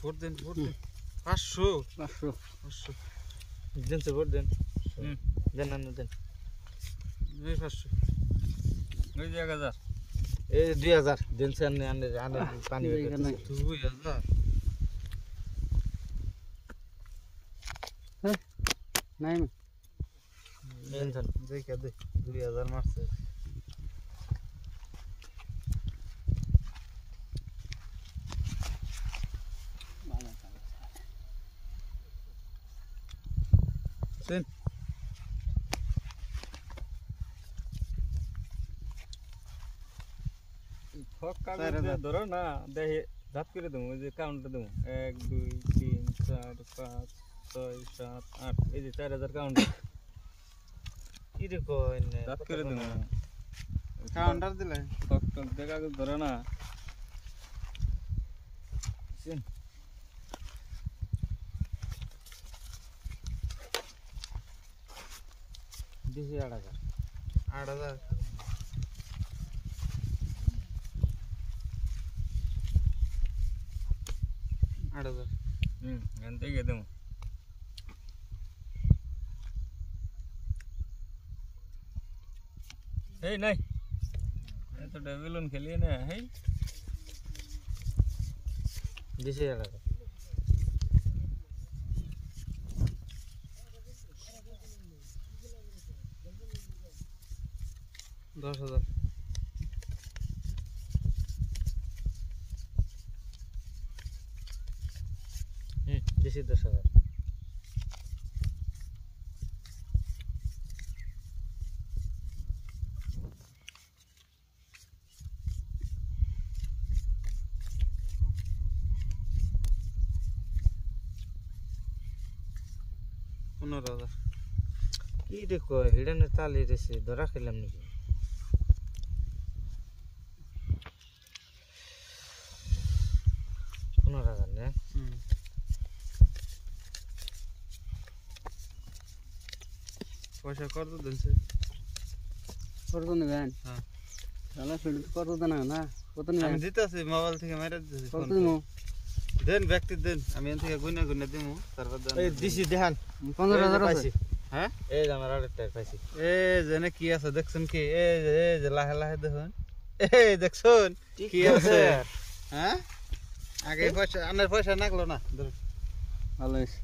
Vote দেন 500 দেন sir vote দেন দেন না দেন 500 ওই যে 1000 এই 2000 দেন স্যার আনে পানি 2000 হ্যাঁ নাই দেন স্যার দেখে দে 2000 মারছে Sen. ধরো না দেখে ধাপ করে দেবো ওই যে কাউন্টটা দেবো 1 2 3 4 5 6 7 8 এই যে 4000 কাউন্ট কি রে কই না ধাপ করে দেবো কাউন্টার দিলে দেখা ধরো না Sen. দিছি 8000 এখান থেকে দেবো এই নাই এত ডেভিলন খেলিয়ে না হেই দিছি 8000 10000 দিছি 10000 15,000 কি রে কই হিডেনে তালি রেছে ধরা খেলাম নাকি না পয়সা কত দিলছে কত নেবেন হ্যাঁ তাহলে ফিল্ড কত দেন না কত নেবেন আমি দিতেছি মোবাইল থেকে মাইরা দিতেছি কত দিমু দেন ব্যক্তি দেন আমি এখান থেকে গুনা দিমু তারপর দেন এই দিছি দেখান 15000 আছে হ্যাঁ এই যে আমার আরেকটা পাইছি এই জেনে কি আছে দেখছেন কি এই যে লাহে লাহে দেখুন এই দেখছেন কি আছে হ্যাঁ আগে পয়সা আনার পয়সা নাগলো না ভালো আছে